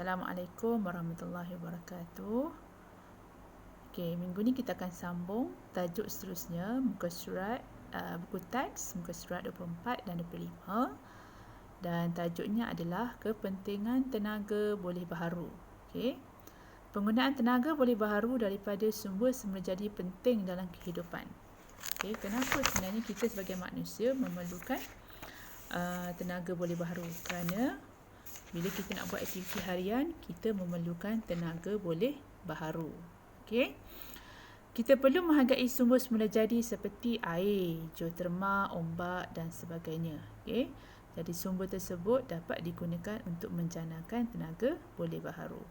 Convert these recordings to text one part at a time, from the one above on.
Assalamualaikum warahmatullahi wabarakatuh. Okey, minggu ni kita akan sambung tajuk seterusnya, muka surat buku teks muka surat 24 dan 25, dan tajuknya adalah kepentingan tenaga boleh baharu. Okey. Penggunaan tenaga boleh baharu daripada sumber semula jadi penting dalam kehidupan. Okey, kenapa sebenarnya kita sebagai manusia memerlukan tenaga boleh baharu? Kerana bila kita nak buat aktiviti harian, kita memerlukan tenaga boleh baharu. Okey. Kita perlu menghargai sumber semula jadi seperti air, geoterma, ombak dan sebagainya. Okey. Jadi sumber tersebut dapat digunakan untuk menjanakan tenaga boleh baharu.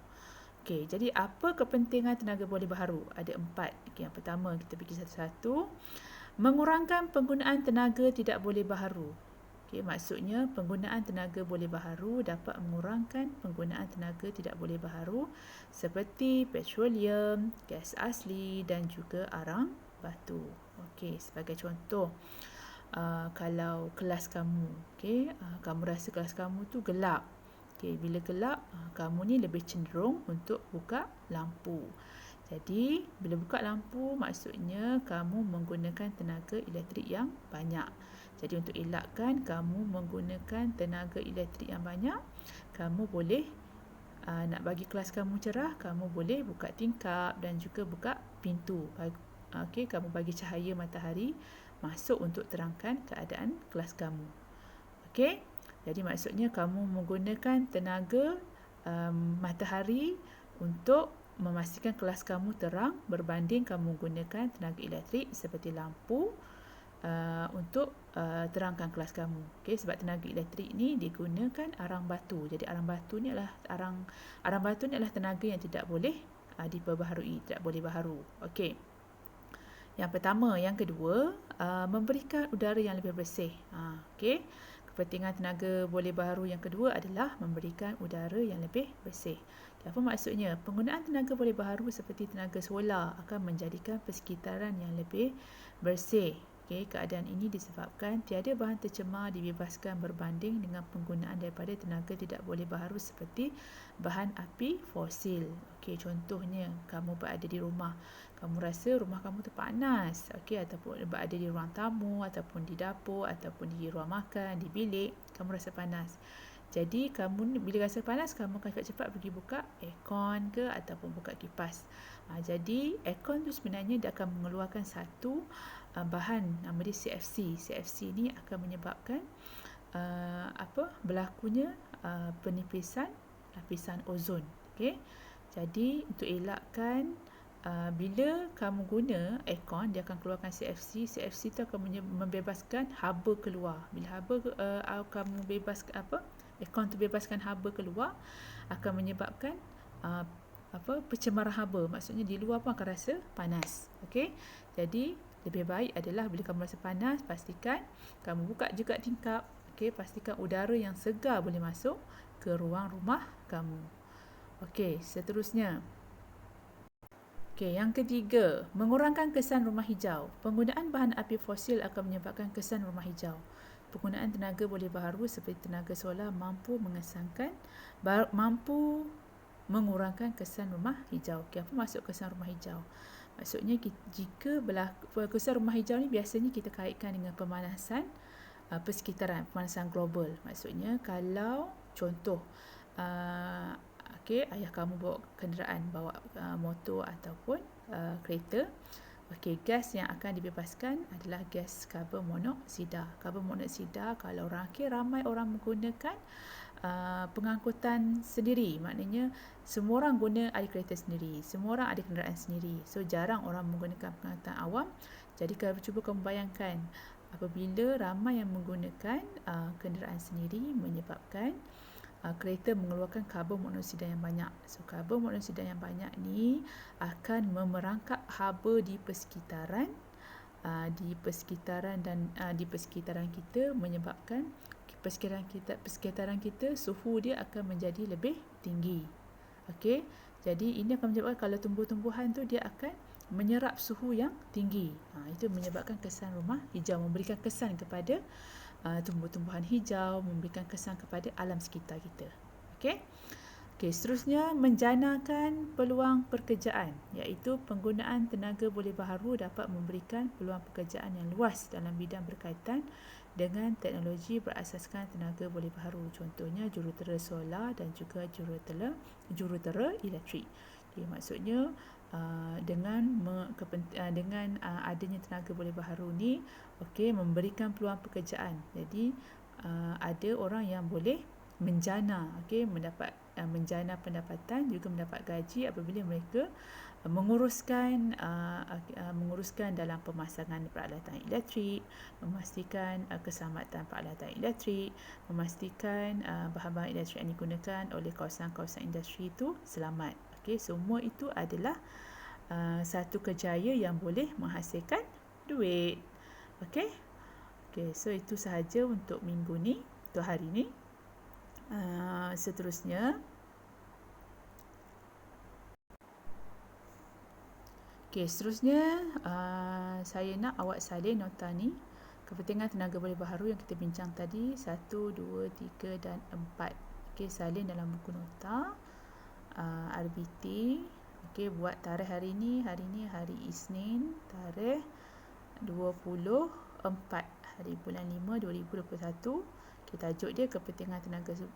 Okey, jadi apa kepentingan tenaga boleh baharu? Ada 4. Okey, yang pertama kita pergi satu-satu. Mengurangkan penggunaan tenaga tidak boleh baharu. Okay, maksudnya penggunaan tenaga boleh baharu dapat mengurangkan penggunaan tenaga tidak boleh baharu seperti petroleum, gas asli dan juga arang batu. Okey, sebagai contoh, kalau kelas kamu, kamu rasa kelas kamu tu gelap. Okey, bila gelap, kamu ni lebih cenderung untuk buka lampu. Jadi, bila buka lampu maksudnya kamu menggunakan tenaga elektrik yang banyak. Jadi untuk elakkan kamu menggunakan tenaga elektrik yang banyak, kamu boleh nak bagi kelas kamu cerah, kamu boleh buka tingkap dan juga buka pintu. Okey, kamu bagi cahaya matahari masuk untuk terangkan keadaan kelas kamu. Okey, jadi maksudnya kamu menggunakan tenaga matahari untuk memastikan kelas kamu terang berbanding kamu menggunakan tenaga elektrik seperti lampu untuk terangkan kelas kamu. Okey, sebab tenaga elektrik ni digunakan arang batu. Jadi arang batu ni adalah tenaga yang tidak boleh diperbaharui, tidak boleh baharu. Okey. Yang pertama, yang kedua, memberikan udara yang lebih bersih. Okey. Kepentingan tenaga boleh baharu yang kedua adalah memberikan udara yang lebih bersih. Apa maksudnya? Penggunaan tenaga boleh baharu seperti tenaga solar akan menjadikan persekitaran yang lebih bersih. Okay, keadaan ini disebabkan tiada bahan tercemar dibebaskan berbanding dengan penggunaan daripada tenaga tidak boleh baharu seperti bahan api fosil. Okay, contohnya kamu berada di rumah, kamu rasa rumah kamu tu panas, ataupun berada di ruang tamu, ataupun di dapur, ataupun di ruang makan, di bilik, kamu rasa panas. Jadi kamu bila rasa panas, kamu akan cepat-cepat pergi buka aircon ke ataupun buka kipas. Jadi aircon tu sebenarnya dia akan mengeluarkan satu bahan nama dia CFC. CFC ni akan menyebabkan berlakunya penipisan lapisan ozon. Okey. Jadi untuk elakkan bila kamu guna aircon, dia akan keluarkan CFC. CFC tu akan membebaskan haba keluar. Bila haba kamu bebaskan aircon tu bebaskan haba keluar, akan menyebabkan pencemaran haba. Maksudnya di luar pun akan rasa panas. Okey. Jadi lebih baik adalah bila kamu rasa panas, pastikan kamu buka juga tingkap. Okey, pastikan udara yang segar boleh masuk ke ruang rumah kamu. Okey, seterusnya. Okey, yang ketiga, mengurangkan kesan rumah hijau. Penggunaan bahan api fosil akan menyebabkan kesan rumah hijau. Penggunaan tenaga boleh baharu seperti tenaga solar mampu mengurangkan kesan rumah hijau. Okey, apa maksud kesan rumah hijau? Maksudnya jika kesan rumah hijau ni biasanya kita kaitkan dengan pemanasan persekitaran, pemanasan global. Maksudnya kalau contoh ayah kamu bawa kenderaan, bawa motor ataupun kereta. Okey, gas yang akan dibebaskan adalah gas karbon monoksida. Karbon monoksida kalau ramai orang menggunakan pengangkutan sendiri, maknanya semua orang guna ada kereta sendiri, semua orang ada kenderaan sendiri. So jarang orang menggunakan pengangkutan awam. Jadi kalau cuba kamu bayangkan apabila ramai yang menggunakan kenderaan sendiri menyebabkan kereta mengeluarkan karbon monoksida yang banyak. So karbon monoksida yang banyak ni akan memerangkap haba di persekitaran kita, menyebabkan persekitaran kita suhu dia akan menjadi lebih tinggi. Okey. Jadi ini akan menyebabkan kalau tumbuh-tumbuhan tu dia akan menyerap suhu yang tinggi. Itu menyebabkan kesan rumah hijau, memberikan kesan kepada tumbuh-tumbuhan hijau, memberikan kesan kepada alam sekitar kita. Okey. Okey, seterusnya menjanakan peluang pekerjaan, iaitu penggunaan tenaga boleh baharu dapat memberikan peluang pekerjaan yang luas dalam bidang berkaitan dengan teknologi berasaskan tenaga boleh baharu. Contohnya jurutera solar dan juga jurutera elektrik. Okay, maksudnya dengan adanya tenaga boleh baharu ni, memberikan peluang pekerjaan. Jadi ada orang yang boleh menjana, menjana pendapatan, juga mendapat gaji apabila mereka menguruskan dalam pemasangan peralatan elektrik, memastikan keselamatan peralatan elektrik, memastikan bahan-bahan elektrik yang digunakan oleh kawasan-kawasan industri itu selamat. Semua itu adalah satu kerjaya yang boleh menghasilkan duit. So itu sahaja untuk minggu ni, untuk hari ni. Seterusnya, saya nak awak salin nota ni. Kepentingan tenaga boleh baharu yang kita bincang tadi 1, 2, 3 dan 4. Salin dalam buku nota RBT. Buat tarikh hari ni hari Isnin, tarikh 24 hari bulan 5 2021. Tajuk dia kepentingan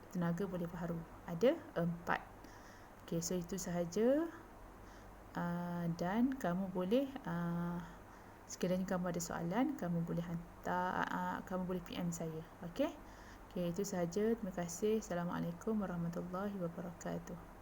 tenaga boleh baharu. Ada 4. So itu sahaja. Dan kamu boleh sekiranya kamu ada soalan, kamu boleh hantar, kamu boleh PM saya. Itu sahaja. Terima kasih. Assalamualaikum warahmatullahi wabarakatuh.